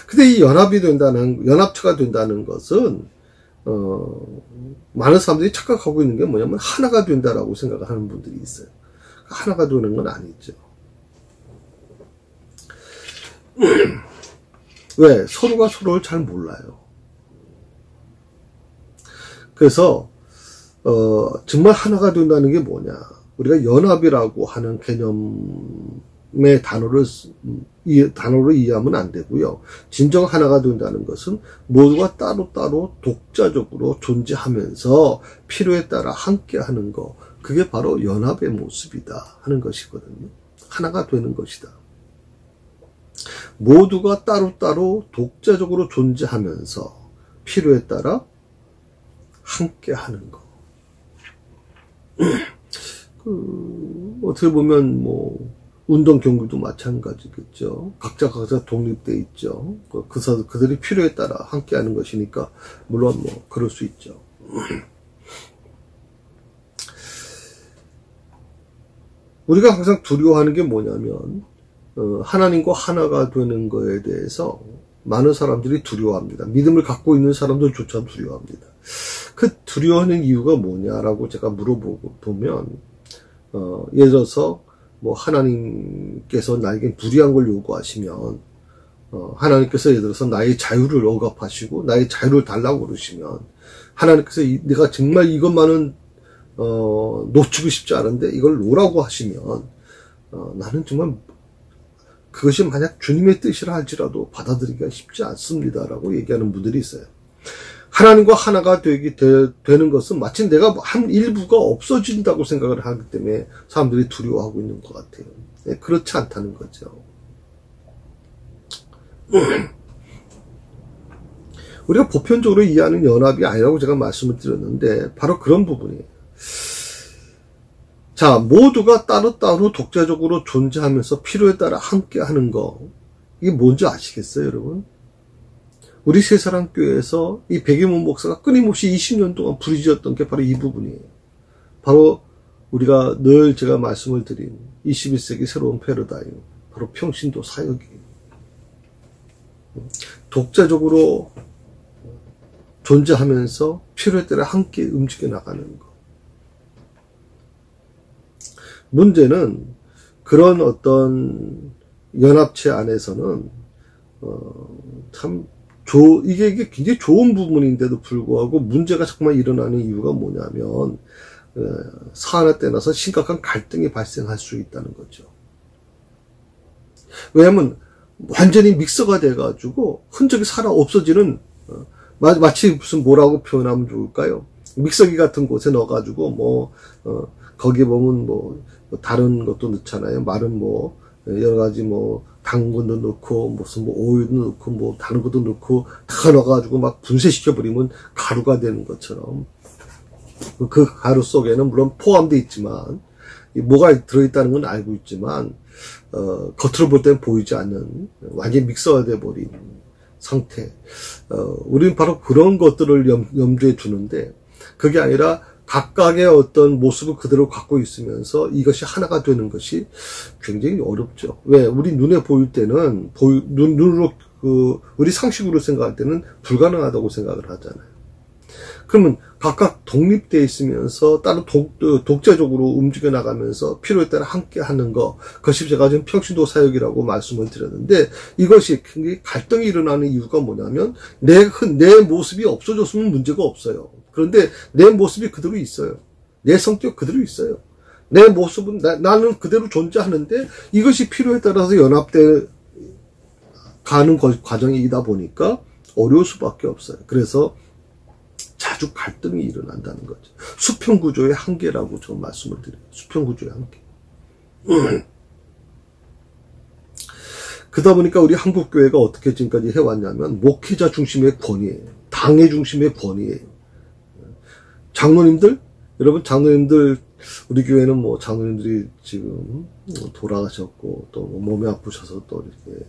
근데 이 연합체가 된다는 것은, 많은 사람들이 착각하고 있는 게 뭐냐면 하나가 된다라고 생각을 하는 분들이 있어요. 하나가 되는 건 아니죠. 왜? 서로가 서로를 잘 몰라요. 그래서 정말 하나가 된다는 게 뭐냐. 우리가 연합이라고 하는 개념의 단어로 이해하면 안 되고요. 진정 하나가 된다는 것은 모두가 따로따로 독자적으로 존재하면서 필요에 따라 함께하는 거. 그게 바로 연합의 모습이다 하는 것이거든요. 하나가 되는 것이다. 모두가 따로따로 독자적으로 존재하면서 필요에 따라 함께 하는 거. 어떻게 보면 운동 경기도 마찬가지겠죠. 각자 독립돼 있죠. 그들이 필요에 따라 함께 하는 것이니까, 물론 그럴 수 있죠. 우리가 항상 두려워하는 게 뭐냐면, 하나님과 하나가 되는 거에 대해서 많은 사람들이 두려워합니다. 믿음을 갖고 있는 사람들조차 두려워합니다. 그 두려워하는 이유가 뭐냐라고 제가 물어보면, 예를 들어서, 하나님께서 나에게 불의한 걸 요구하시면, 하나님께서 예를 들어서 나의 자유를 억압하시고, 나의 자유를 달라고 그러시면, 하나님께서 내가 정말 이것만은, 놓치고 싶지 않은데, 이걸 놓으라고 하시면, 나는 정말, 그것이 만약 주님의 뜻이라 할지라도 받아들이기가 쉽지 않습니다라고 얘기하는 분들이 있어요. 하나님과 하나가 되는 것은 마치 내가 한 일부가 없어진다고 생각을 하기 때문에 사람들이 두려워하고 있는 것 같아요. 네, 그렇지 않다는 거죠. 우리가 보편적으로 이해하는 연합이 아니라고 제가 말씀을 드렸는데 바로 그런 부분이에요. 자, 모두가 따로따로 독자적으로 존재하면서 필요에 따라 함께 하는 거. 이게 뭔지 아시겠어요, 여러분? 우리 새사랑교회에서 이 백임원 목사가 끊임없이 20년 동안 부르짖었던 게 바로 이 부분이에요. 바로 우리가 늘 제가 말씀을 드린 21세기 새로운 패러다임, 바로 평신도 사역이에요. 독자적으로 존재하면서 필요에 따라 함께 움직여 나가는 것. 문제는 그런 어떤 연합체 안에서는 이게 굉장히 좋은 부분인데도 불구하고 문제가 정말 일어나는 이유가 뭐냐면 사안에 따라서 심각한 갈등이 발생할 수 있다는 거죠. 왜냐하면 완전히 믹서가 돼가지고 흔적이 살아 없어지는 마치 무슨 뭐라고 표현하면 좋을까요? 믹서기 같은 곳에 넣어가지고 거기 보면 다른 것도 넣잖아요. 마른 여러 가지 당근도 넣고 무슨 오일도 넣고 다른 것도 넣고 다 넣어가지고 막 분쇄시켜버리면 가루가 되는 것처럼 그 가루 속에는 물론 포함되어 있지만 뭐가 들어있다는 건 알고 있지만 겉으로 볼 때는 보이지 않는 완전히 믹서가 돼버린 상태. 우리는 바로 그런 것들을 염두에 두는데 그게 아니라 각각의 어떤 모습을 그대로 갖고 있으면서 이것이 하나가 되는 것이 굉장히 어렵죠. 왜? 우리 눈에 보일 때는, 눈으로, 우리 상식으로 생각할 때는 불가능하다고 생각을 하잖아요. 그러면 각각 독립되어 있으면서 따로 독자적으로 움직여 나가면서 필요에 따라 함께 하는 거, 그것이 제가 지금 평신도 사역이라고 말씀을 드렸는데, 이것이 굉장히 갈등이 일어나는 이유가 뭐냐면 내 모습이 없어졌으면 문제가 없어요. 그런데 내 모습이 그대로 있어요. 내 성격 그대로 있어요. 내 모습은 나는 그대로 존재하는데 이것이 필요에 따라서 연합돼 가는 과정이다 보니까 어려울 수밖에 없어요. 그래서 자주 갈등이 일어난다는 거죠. 수평구조의 한계라고 저 말씀을 드려요. 수평구조의 한계. 그러다 보니까 우리 한국교회가 어떻게 지금까지 해왔냐면 목회자 중심의 권위예요. 당회 중심의 권위예요. 장로님들, 여러분 장로님들, 우리 교회는 뭐 장로님들이 지금 돌아가셨고 또 몸이 아프셔서 또 이렇게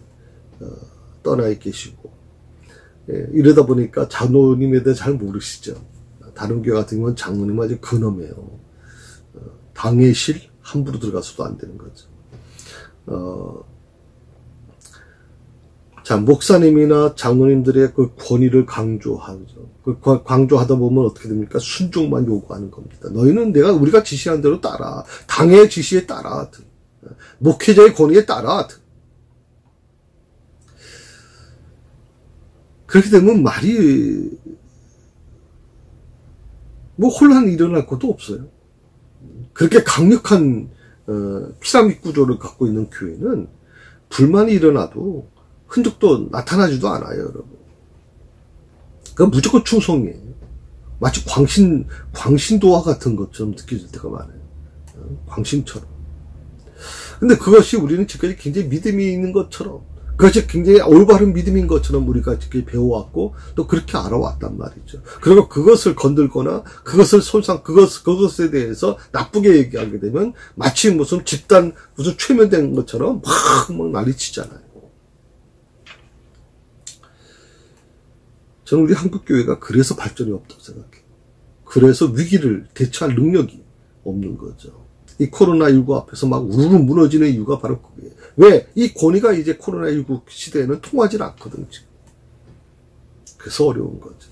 떠나 계시고, 예, 이러다 보니까 장로님에 대해 잘 모르시죠. 다른 교회 같은 경우는 장로님 아주 근엄해요. 당회실 함부로 들어가서도 안 되는 거죠. 자, 목사님이나 장로님들의 그 권위를 강조하죠. 그 강조하다 보면 어떻게 됩니까? 순종만 요구하는 겁니다. 너희는 우리가 지시한 대로 따라. 당의 지시에 따라. 목회자의 권위에 따라. 그렇게 되면 뭐 혼란이 일어날 것도 없어요. 그렇게 강력한, 피라미드 구조를 갖고 있는 교회는 불만이 일어나도 흔적도 나타나지도 않아요, 여러분. 그건 무조건 충성이에요. 마치 광신도와 같은 것처럼 느껴질 때가 많아요. 광신처럼. 근데 그것이 우리는 지금까지 굉장히 믿음이 있는 것처럼, 그것이 굉장히 올바른 믿음인 것처럼 우리가 지금 배워왔고, 또 그렇게 알아왔단 말이죠. 그리고 그것을 건들거나, 그것에 대해서 나쁘게 얘기하게 되면, 마치 무슨 최면된 것처럼 막 난리치잖아요. 저는 우리 한국교회가 그래서 발전이 없다고 생각해요. 그래서 위기를 대처할 능력이 없는 거죠. 이 코로나19 앞에서 막 우르르 무너지는 이유가 바로 그거예요. 왜? 이 권위가 이제 코로나19 시대에는 통하지 않거든요, 지금. 그래서 어려운 거죠.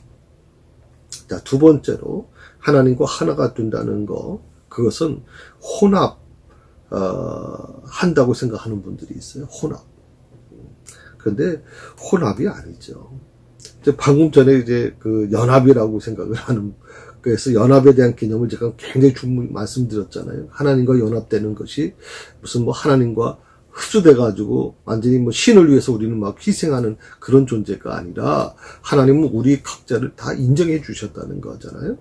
자, 두 번째로, 하나님과 하나가 된다는 거, 그것은 한다고 생각하는 분들이 있어요. 혼합. 그런데 혼합이 아니죠. 방금 전에 이제 그 연합이라고 생각을 하는, 그래서 연합에 대한 개념을 제가 굉장히 말씀드렸잖아요. 하나님과 연합되는 것이 무슨 뭐 하나님과 흡수돼가지고 완전히 뭐 신을 위해서 우리는 막 희생하는 그런 존재가 아니라 하나님은 우리 각자를 다 인정해 주셨다는 거잖아요.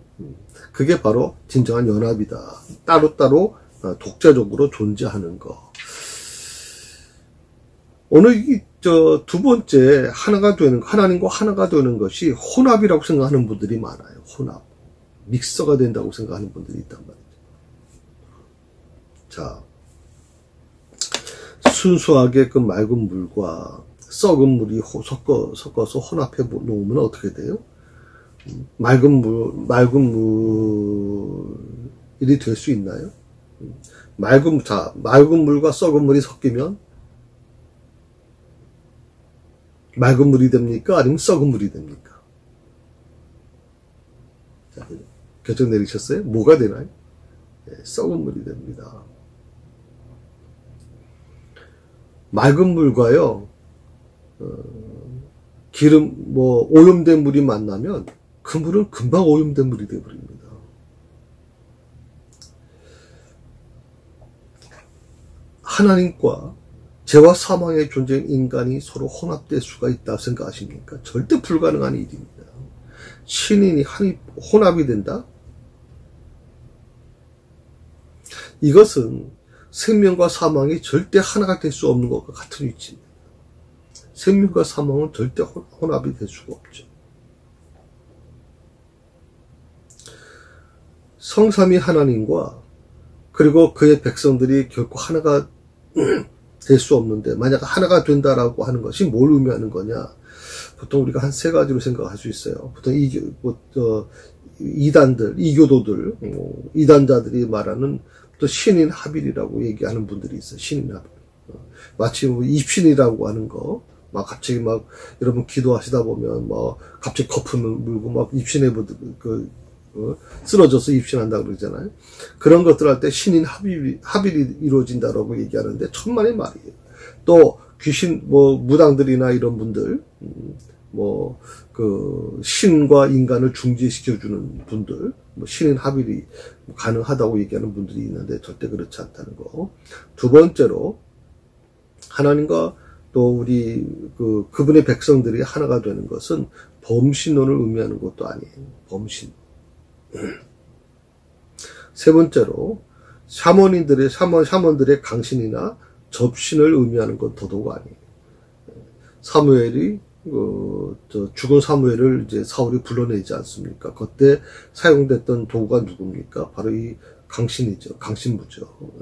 그게 바로 진정한 연합이다. 따로따로 독자적으로 존재하는 거. 오늘 두 번째 하나님과 하나가 되는 것이 혼합이라고 생각하는 분들이 많아요. 혼합. 믹서가 된다고 생각하는 분들이 있단 말이죠. 자, 순수하게 그 맑은 물과 썩은 물이 섞어서 혼합해 놓으면 어떻게 돼요? 맑은 물이 될 수 있나요? 맑은 물과 썩은 물이 섞이면 맑은 물이 됩니까? 아니면 썩은 물이 됩니까? 자, 결정 내리셨어요? 뭐가 되나요? 네, 썩은 물이 됩니다. 맑은 물과요, 오염된 물이 만나면 그 물은 금방 오염된 물이 되어버립니다. 하나님과 죄와 사망의 존재인 인간이 서로 혼합될 수가 있다고 생각하십니까? 절대 불가능한 일입니다. 신인이 혼합이 된다? 이것은 생명과 사망이 절대 하나가 될 수 없는 것과 같은 위치입니다. 생명과 사망은 절대 혼합이 될 수가 없죠. 성삼위 하나님과 그리고 그의 백성들이 결코 하나가 될 수 없는데, 만약 하나가 된다라고 하는 것이 뭘 의미하는 거냐? 보통 우리가 한 세 가지로 생각할 수 있어요. 보통 이교도들, 이단자들이 말하는 또 신인 합일이라고 얘기하는 분들이 있어요. 신인 합일. 마치 입신이라고 하는 거, 막 갑자기 막 여러분 기도하시다 보면 뭐 갑자기 거품을 물고 막 입신에 쓰러져서 입신한다 그러잖아요. 그런 것들 할 때 신인 합일이 이루어진다라고 얘기하는데 천만의 말이에요. 또 귀신 무당들이나 이런 분들 신과 인간을 중재시켜주는 분들, 신인 합일이 가능하다고 얘기하는 분들이 있는데 절대 그렇지 않다는 거. 두 번째로, 하나님과 또 우리 그분의 백성들이 하나가 되는 것은 범신론을 의미하는 것도 아니에요. 범신. 세 번째로, 샤먼들의 강신이나 접신을 의미하는 건 더더욱 아니에요. 사무엘이 죽은 사무엘을 이제 사울이 불러내지 않습니까? 그때 사용됐던 도구가 누굽니까? 바로 이 강신이죠. 강신부죠.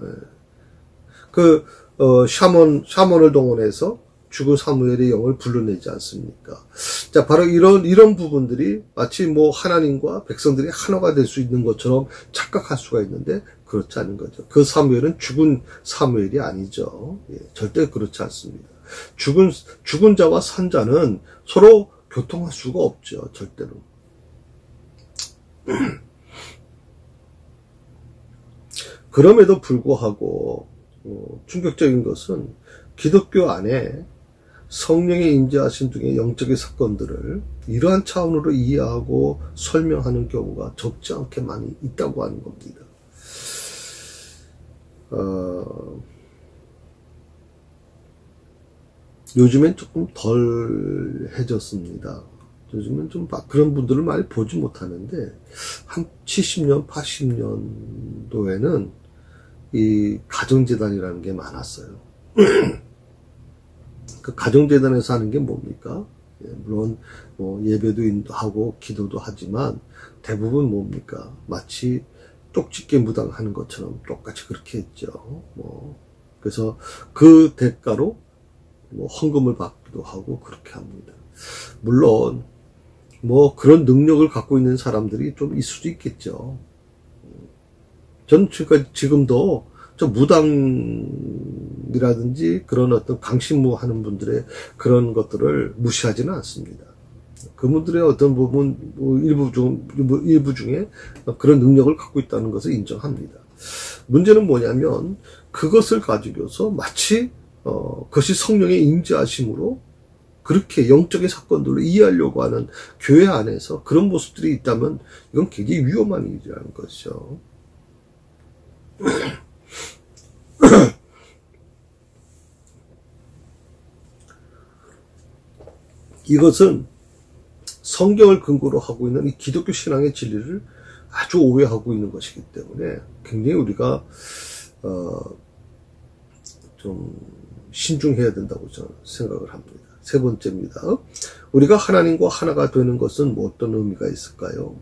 샤먼을 동원해서 죽은 사무엘의 영을 불러내지 않습니까? 자, 바로 이런 부분들이 마치 하나님과 백성들이 하나가 될 수 있는 것처럼 착각할 수가 있는데, 그렇지 않은 거죠. 그 사무엘은 죽은 사무엘이 아니죠. 절대 그렇지 않습니다. 죽은 자와 산 자는 서로 교통할 수가 없죠. 절대로. 그럼에도 불구하고 충격적인 것은 기독교 안에 성령의 임재하신 등의 영적인 사건들을 이러한 차원으로 이해하고 설명하는 경우가 적지 않게 많이 있다고 하는 겁니다. 요즘엔 조금 덜 해졌습니다. 요즘엔 좀 그런 분들을 많이 보지 못하는데, 한 70년, 80년도에는 이 가정재단이라는 게 많았어요. 그 가정재단에서 하는 게 뭡니까? 물론 예배도 인도하고 기도도 하지만 대부분 뭡니까? 마치 쪽집게 무당하는 것처럼 똑같이 그렇게 했죠. 그래서 그 대가로 헌금을 받기도 하고 그렇게 합니다. 물론 그런 능력을 갖고 있는 사람들이 좀 있을 수도 있겠죠. 전 지금도 저 무당이라든지 그런 어떤 강신무 하는 분들의 그런 것들을 무시하지는 않습니다. 그분들의 어떤 부분, 일부 중에 그런 능력을 갖고 있다는 것을 인정합니다. 문제는 뭐냐면, 그것을 가지고서 마치, 그것이 성령의 임재하심으로 그렇게 영적인 사건들로 이해하려고 하는 교회 안에서 그런 모습들이 있다면, 이건 굉장히 위험한 일이라는 것이죠. 이것은 성경을 근거로 하고 있는 이 기독교 신앙의 진리를 아주 오해하고 있는 것이기 때문에 굉장히 우리가 좀 신중해야 된다고 저는 생각을 합니다. 세 번째입니다. 우리가 하나님과 하나가 되는 것은 어떤 의미가 있을까요?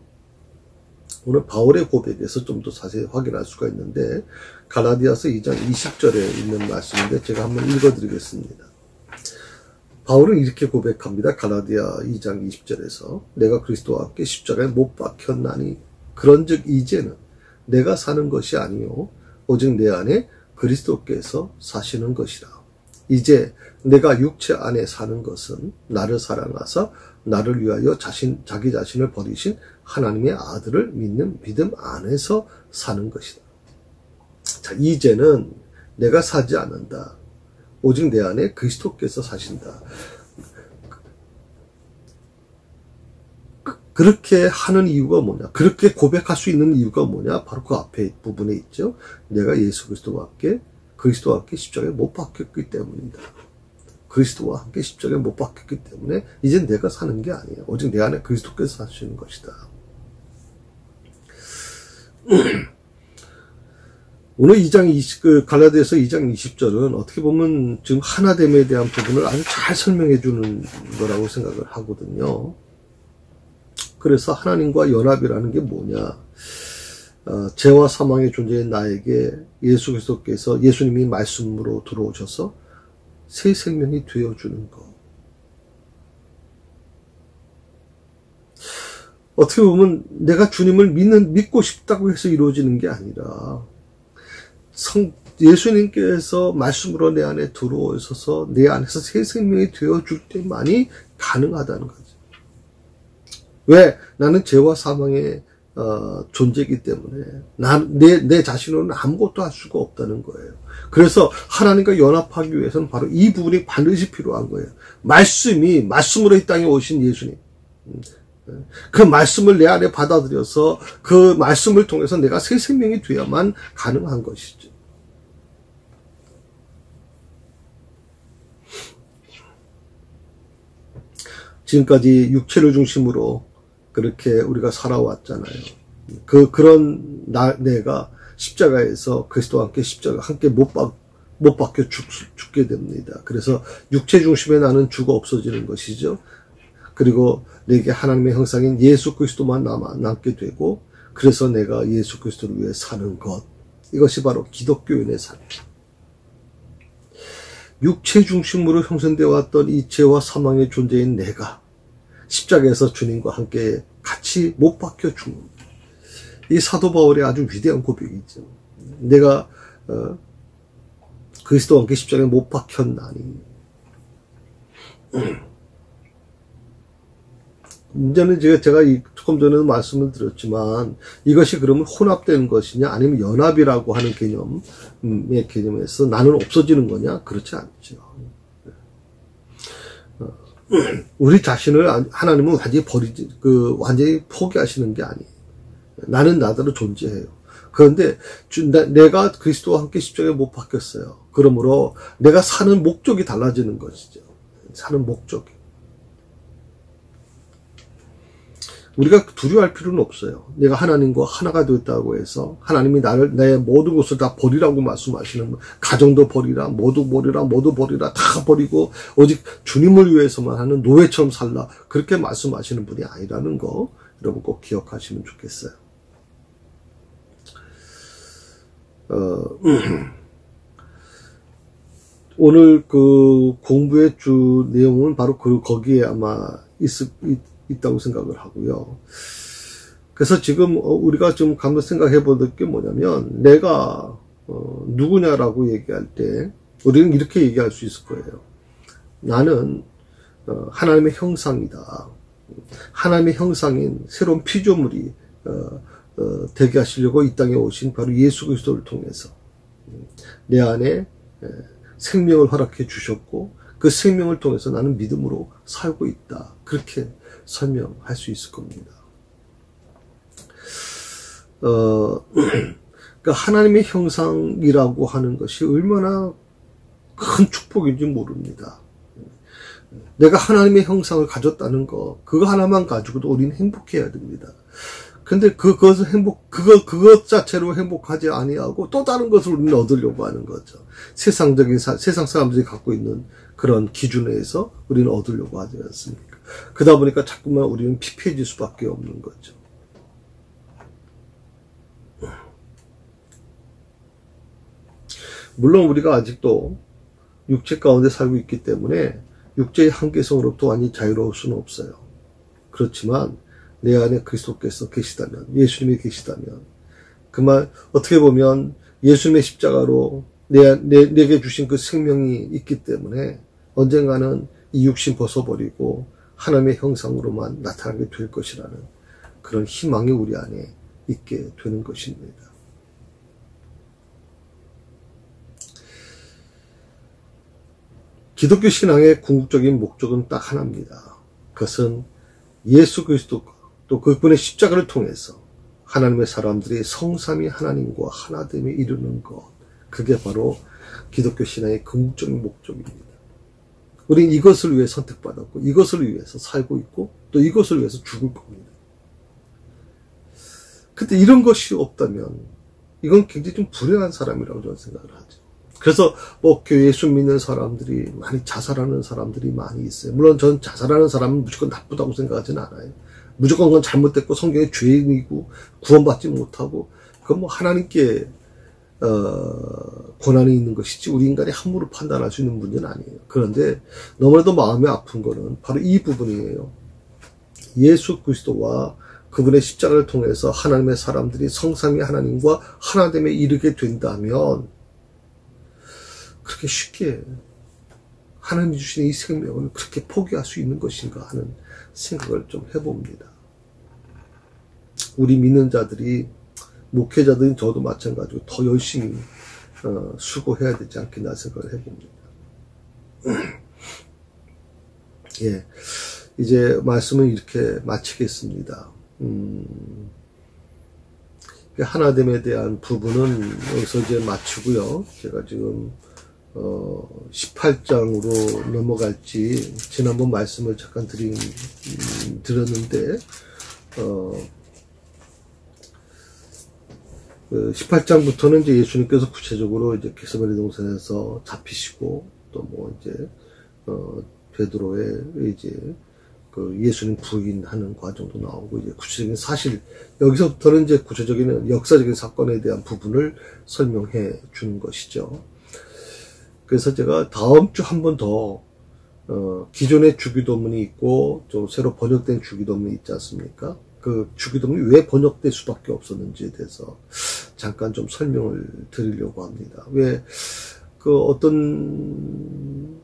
오늘 바울의 고백에서 좀 더 자세히 확인할 수가 있는데, 갈라디아서 2장 20절에 있는 말씀인데 제가 한번 읽어드리겠습니다. 바울은 이렇게 고백합니다. 갈라디아 2장 20절에서 내가 그리스도와 함께 십자가에 못 박혔나니 그런즉 이제는 내가 사는 것이 아니요 오직 내 안에 그리스도께서 사시는 것이라. 이제 내가 육체 안에 사는 것은 나를 사랑하사 나를 위하여 자기 자신을 버리신 하나님의 아들을 믿는 믿음 안에서 사는 것이다. 자, 이제는 내가 사지 않는다. 오직 내 안에 그리스도께서 사신다. 그렇게 하는 이유가 뭐냐? 그렇게 고백할 수 있는 이유가 뭐냐? 바로 그 앞에 부분에 있죠. 내가 예수 그리스도와 함께 십자가에 못 박혔기 때문이다. 그리스도와 함께 십자가에 못 박혔기 때문에 이제 내가 사는 게 아니에요. 오직 내 안에 그리스도께서 사시는 것이다. 오늘 갈라디아서 2장 20절은 어떻게 보면 지금 하나됨에 대한 부분을 아주 잘 설명해 주는 거라고 생각을 하거든요. 그래서 하나님과 연합이라는 게 뭐냐? 죄와 사망의 존재인 나에게 예수 그리스도께서 예수님이 말씀으로 들어오셔서 새 생명이 되어주는 것. 어떻게 보면 내가 주님을 믿고 싶다고 해서 이루어지는 게 아니라 예수님께서 말씀으로 내 안에 들어오셔서 내 안에서 새 생명이 되어줄 때만이 가능하다는 거죠. 왜? 나는 죄와 사망의 존재이기 때문에 내 자신으로는 아무것도 할 수가 없다는 거예요. 그래서 하나님과 연합하기 위해서는 바로 이 부분이 반드시 필요한 거예요. 말씀으로 이 땅에 오신 예수님, 그 말씀을 내 안에 받아들여서 그 말씀을 통해서 내가 새 생명이 되어야만 가능한 것이죠. 지금까지 육체를 중심으로 그렇게 우리가 살아왔잖아요. 그런 내가 십자가에서 그리스도와 함께 십자가 함께 못 박혀 죽게 됩니다. 그래서 육체 중심에 나는 주가 없어지는 것이죠. 그리고 내게 하나님의 형상인 예수 그리스도만 남게 되고, 그래서 내가 예수 그리스도를 위해 사는 것, 이것이 바로 기독교인의 삶입니다. 육체 중심으로 형성되어 왔던 이 죄와 사망의 존재인 내가 십자가에서 주님과 함께 같이 못 박혀 죽는, 이 사도 바울의 아주 위대한 고백이죠. 내가 그리스도와 함께 십자가에 못 박혔나니. 문제는 제가 조금 전에 말씀을 드렸지만, 이것이 그러면 혼합되는 것이냐 아니면 연합이라고 하는 개념의 개념에서 나는 없어지는 거냐? 그렇지 않죠. 우리 자신을 하나님은 완전히 포기하시는 게 아니에요. 나는 나대로 존재해요. 그런데 내가 그리스도와 함께 십자가에 못 박혔어요. 그러므로 내가 사는 목적이 달라지는 것이죠. 사는 목적이. 우리가 두려워할 필요는 없어요. 내가 하나님과 하나가 되었다고 해서 하나님이 내 모든 것을 다 버리라고 말씀하시는, 가정도 버리라, 모두 버리라, 다 버리고 오직 주님을 위해서만 하는 노예처럼 살라, 그렇게 말씀하시는 분이 아니라는 거 여러분 꼭 기억하시면 좋겠어요. 오늘 그 공부의 주 내용은 바로 거기에 아마 있다고 생각을 하고요. 그래서 지금 우리가 좀 한번 생각해 볼 게 뭐냐면, 내가 누구냐라고 얘기할 때 우리는 이렇게 얘기할 수 있을 거예요. 나는 하나님의 형상이다. 하나님의 형상인 새로운 피조물이 되게 하시려고 이 땅에 오신 바로 예수 그리스도를 통해서 내 안에 생명을 허락해 주셨고, 그 생명을 통해서 나는 믿음으로 살고 있다. 그렇게 설명할 수 있을 겁니다. 그러니까 하나님의 형상이라고 하는 것이 얼마나 큰 축복인지 모릅니다. 내가 하나님의 형상을 가졌다는 거, 그거 하나만 가지고도 우리는 행복해야 됩니다. 근데 그것 자체로 행복하지 아니하고 또 다른 것을 우리는 얻으려고 하는 거죠. 세상 사람들이 갖고 있는 그런 기준에서 우리는 얻으려고 하지 않습니까? 그러다 보니까 자꾸만 우리는 피폐해질 수밖에 없는 거죠. 물론 우리가 아직도 육체 가운데 살고 있기 때문에 육체의 한계성으로부터 완전히 자유로울 수는 없어요. 그렇지만 내 안에 그리스도께서 계시다면, 예수님이 계시다면, 그 말 어떻게 보면 예수님의 십자가로 내게 주신 그 생명이 있기 때문에 언젠가는 이 육신 벗어버리고 하나님의 형상으로만 나타나게 될 것이라는 그런 희망이 우리 안에 있게 되는 것입니다. 기독교 신앙의 궁극적인 목적은 딱 하나입니다. 그것은 예수 그리스도가 또 그분의 십자가를 통해서 하나님의 사람들이 성삼위 하나님과 하나됨에 이르는 것, 그게 바로 기독교 신앙의 궁극적인 목적입니다. 우리는 이것을 위해 선택받았고, 이것을 위해서 살고 있고, 또 이것을 위해서 죽을 겁니다. 근데 이런 것이 없다면 이건 굉장히 좀 불행한 사람이라고 저는 생각을 하죠. 그래서 교회 예수 믿는 사람들이 많이 자살하는 사람들이 많이 있어요. 물론 저는 자살하는 사람은 무조건 나쁘다고 생각하지는 않아요. 무조건 그건 잘못됐고 성경의 죄인이고 구원받지 못하고 그건 하나님께 고난이 있는 것이지 우리 인간이 함부로 판단할 수 있는 문제는 아니에요. 그런데 너무나도 마음이 아픈 거는 바로 이 부분이에요. 예수 그리스도와 그분의 십자가를 통해서 하나님의 사람들이 성삼위 하나님과 하나됨에 이르게 된다면 그렇게 쉽게 하나님이 주신 이 생명을 그렇게 포기할 수 있는 것인가 하는 생각을 좀 해봅니다. 우리 믿는 자들이, 목회자들인 저도 마찬가지고 더 열심히 수고해야 되지 않겠나 생각을 해봅니다. 예, 이제 말씀을 이렇게 마치겠습니다. 하나됨에 대한 부분은 여기서 이제 마치고요. 제가 지금 18장으로 넘어갈지, 지난번 말씀을 잠깐 드렸는데 18장부터는 이제 예수님께서 구체적으로 이제 겟세마네 동산에서 잡히시고, 또 뭐 이제 베드로의 이제 그 예수님 부인하는 과정도 나오고, 이제 구체적인 사실, 여기서부터는 이제 구체적인 역사적인 사건에 대한 부분을 설명해 주는 것이죠. 그래서 제가 다음 주 한 번 더 기존의 주기도문이 있고 좀 새로 번역된 주기도문이 있지 않습니까? 그 주기도문이 왜 번역될 수밖에 없었는지에 대해서 잠깐 좀 설명을 드리려고 합니다. 왜 그 어떤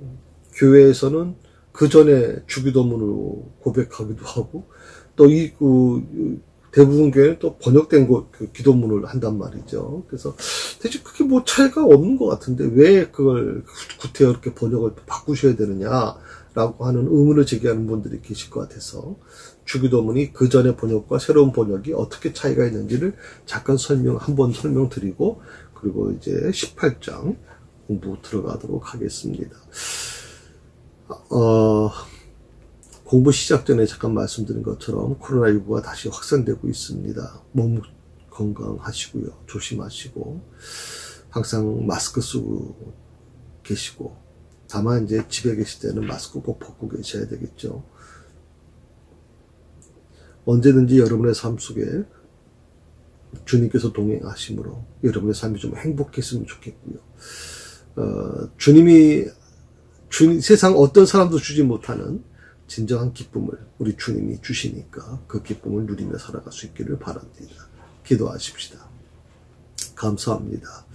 교회에서는 그 전에 주기도문으로 고백하기도 하고, 또 대부분 교회는 또 번역된 그 기도문을 한단 말이죠. 그래서 대체 그게 뭐 차이가 없는 것 같은데 왜 그걸 구태여 이렇게 번역을 바꾸셔야 되느냐라고 하는 의문을 제기하는 분들이 계실 것 같아서, 주기도문이 그 전의 번역과 새로운 번역이 어떻게 차이가 있는지를 잠깐 한번 설명드리고, 그리고 이제 18장 공부 들어가도록 하겠습니다. 공부 시작 전에 잠깐 말씀드린 것처럼 코로나19가 다시 확산되고 있습니다. 몸 건강하시고요. 조심하시고, 항상 마스크 쓰고 계시고, 다만 이제 집에 계실 때는 마스크 꼭 벗고 계셔야 되겠죠. 언제든지 여러분의 삶 속에 주님께서 동행하심으로 여러분의 삶이 좀 행복했으면 좋겠고요. 세상 어떤 사람도 주지 못하는 진정한 기쁨을 우리 주님이 주시니까 그 기쁨을 누리며 살아갈 수 있기를 바랍니다. 기도하십시다. 감사합니다.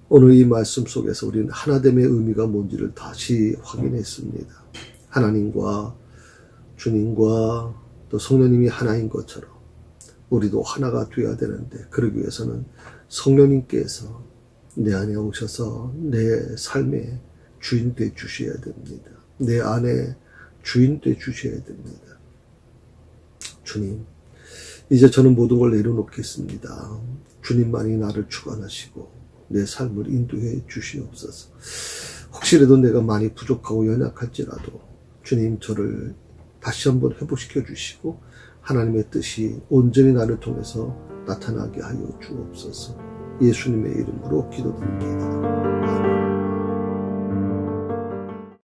오늘 이 말씀 속에서 우리는 하나됨의 의미가 뭔지를 다시 확인했습니다. 하나님과 주님과 또 성령님이 하나인 것처럼 우리도 하나가 되어야 되는데, 그러기 위해서는 성령님께서 내 안에 오셔서 내 삶의 주인 되 주셔야 됩니다. 내 안에 주인 되 주셔야 됩니다. 주님, 이제 저는 모든 걸 내려놓겠습니다. 주님만이 나를 주관하시고 내 삶을 인도해 주시옵소서. 혹시라도 내가 많이 부족하고 연약할지라도 주님, 저를 다시 한번 회복시켜 주시고 하나님의 뜻이 온전히 나를 통해서 나타나게 하여 주옵소서. 예수님의 이름으로 기도드립니다. 아멘.